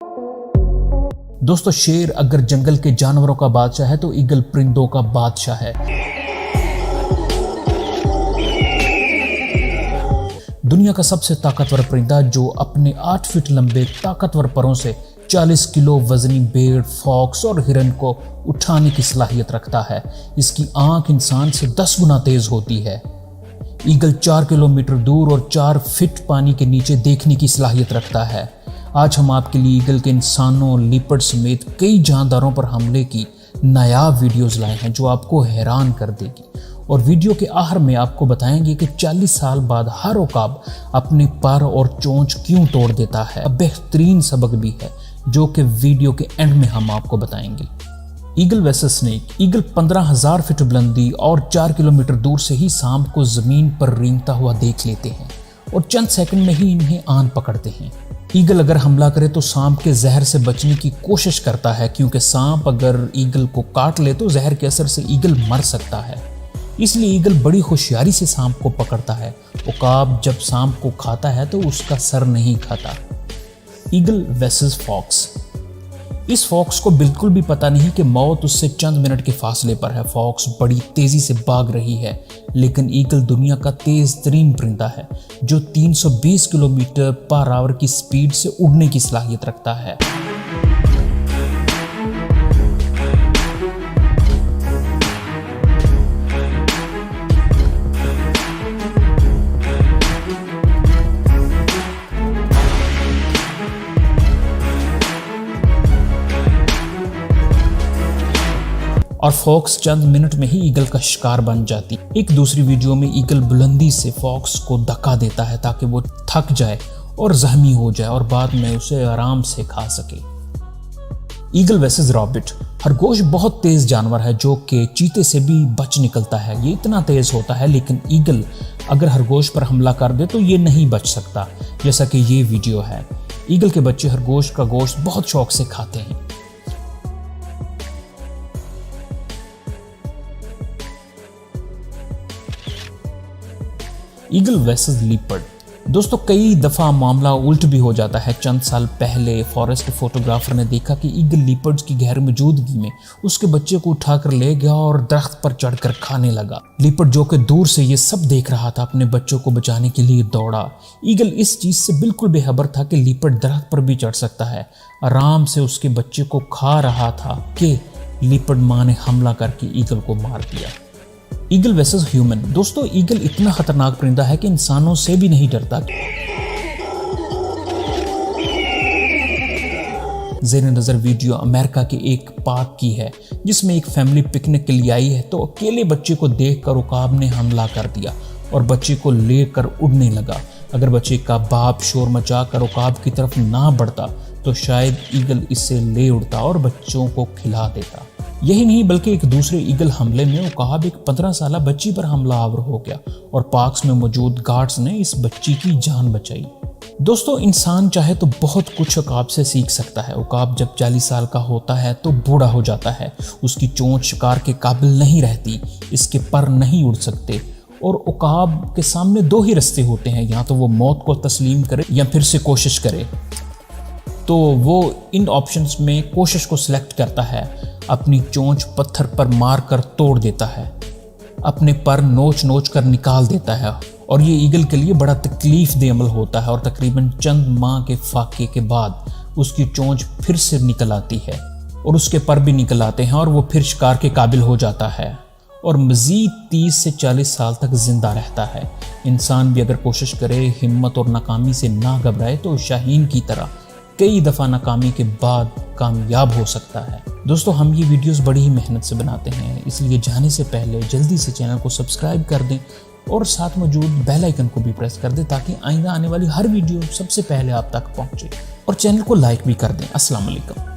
दोस्तों, शेर अगर जंगल के जानवरों का बादशाह है तो ईगल परिंदों का बादशाह है। दुनिया का सबसे ताकतवर परिंदा जो अपने 8 फीट लंबे ताकतवर परों से 40 किलो वजनी भेड़, फॉक्स और हिरन को उठाने की सलाहियत रखता है। इसकी आंख इंसान से 10 गुना तेज होती है। ईगल 4 किलोमीटर दूर और 4 फीट पानी के नीचे देखने की सलाहियत रखता है। आज हम आपके लिए ईगल के इंसानों, लीपर्ड समेत कई जानदारों पर हमले की नायाब वीडियोस लाए हैं जो आपको हैरान कर देगी। और वीडियो के आखिर में आपको बताएंगे कि 40 साल बाद हर उकाब अपने पर और चोंच क्यों तोड़ देता है। अब बेहतरीन सबक भी है जो कि वीडियो के एंड में हम आपको बताएंगे। Eagle versus snake. Eagle 15,000 feet बुलंदी और 4 किलोमीटर दूर से ही सांप को जमीन पर रेंगता हुआ देख लेते हैं और चंद सेकंड में ही इन्हें आन पकड़ते हैं। ईगल अगर हमला करे तो सांप के जहर से बचने की कोशिश करता है, क्योंकि सांप अगर ईगल को काट ले तो जहर के असर से ईगल मर सकता है। इसलिए ईगल बड़ी होशियारी से सांप को पकड़ता है। उकाब जब सांप को खाता है तो उसका सर नहीं खाता। Eagle versus fox. इस फॉक्स को बिल्कुल भी पता नहीं कि मौत उससे चंद मिनट के फासले पर है। फॉक्स बड़ी तेजी से भाग रही है, लेकिन ईगल दुनिया का तेज तरीन परिंदा है जो 320 किलोमीटर पर आवर की स्पीड से उड़ने की सलाहियत रखता है। और फॉक्स चंद मिनट में ही ईगल का शिकार बन जाती। एक दूसरी वीडियो में ईगल बुलंदी से फॉक्स को धक्का देता है ताकि वो थक जाए और जख्मी हो जाए और बाद में उसे आराम से खा सके। Eagle versus rabbit. खरगोश बहुत तेज जानवर है जो कि चीते से भी बच निकलता है। ये इतना तेज होता है, लेकिन ईगल अगर खरगोश पर हमला कर दे तो ये नहीं बच सकता, जैसा कि ये वीडियो है। ईगल के बच्चे खरगोश का गोश्त बहुत शौक से खाते हैं। Eagle versus leopard. दोस्तों, कई दफ़ा मामला उल्ट भी हो जाता है। चंद साल पहले फॉरेस्ट फोटोग्राफर ने देखा कि ईगल लीपर्ड्स की गैर मौजूदगी में उसके बच्चे को उठाकर ले गया और दरख्त पर चढ़कर खाने लगा। लीपर्ड जो कि दूर से ये सब देख रहा था अपने बच्चों को बचाने के लिए दौड़ा। ईगल इस चीज़ से बिल्कुल बेखबर था कि लीपर्ड दरख्त पर भी चढ़ सकता है। आराम से उसके बच्चे को खा रहा था कि लीपर्ड माँ ने हमला करके ईगल को मार दिया। Eagle versus human. दोस्तों, ईगल इतना खतरनाक परिंदा है कि इंसानों से भी नहीं डरता। ज़ेर नज़र वीडियो अमेरिका के एक पार्क की है जिसमें एक फैमिली पिकनिक के लिए आई है तो अकेले बच्चे को देखकर उकाब ने हमला कर दिया और बच्चे को लेकर उड़ने लगा। अगर बच्चे का बाप शोर मचाकर उकाब की तरफ ना बढ़ता तो शायद ईगल इससे ले उड़ता और बच्चों को खिला देता। यही नहीं बल्कि एक दूसरे ईगल हमले में उकाब एक 15 साल बच्ची पर हमलावर हो गया और पार्क में मौजूद गार्ड्स ने इस बच्ची की जान बचाई। दोस्तों, इंसान चाहे तो बहुत कुछ उकाब से सीख सकता है। उकाब जब 40 साल का होता है तो बूढ़ा हो जाता है। उसकी चोंच शिकार के काबिल नहीं रहती, इसके पर नहीं उड़ सकते और उकाब के सामने 2 ही रास्ते होते हैं, या तो वो मौत को तस्लीम करे या फिर से कोशिश करे। तो वो इन ऑप्शंस में कोशिश को सिलेक्ट करता है। अपनी चोंच पत्थर पर मारकर तोड़ देता है, अपने पर नोच नोच कर निकाल देता है और ये ईगल के लिए बड़ा तकलीफ दे अमल होता है और तकरीबन चंद माह के फाके के बाद उसकी चोंच फिर से निकल आती है और उसके पर भी निकल आते हैं और वो फिर शिकार के काबिल हो जाता है और मज़ीद 30 से 40 साल तक जिंदा रहता है। इंसान भी अगर कोशिश करे, हिम्मत और नाकामी से ना घबराए तो शाहीन की तरह कई दफ़ा नाकामी के बाद कामयाब हो सकता है। दोस्तों, हम ये वीडियोस बड़ी ही मेहनत से बनाते हैं, इसलिए जाने से पहले जल्दी से चैनल को सब्सक्राइब कर दें और साथ मौजूद बेल आइकन को भी प्रेस कर दें ताकि आइंदा आने वाली हर वीडियो सबसे पहले आप तक पहुंचे और चैनल को लाइक भी कर दें। अस्सलाम वालेकुम।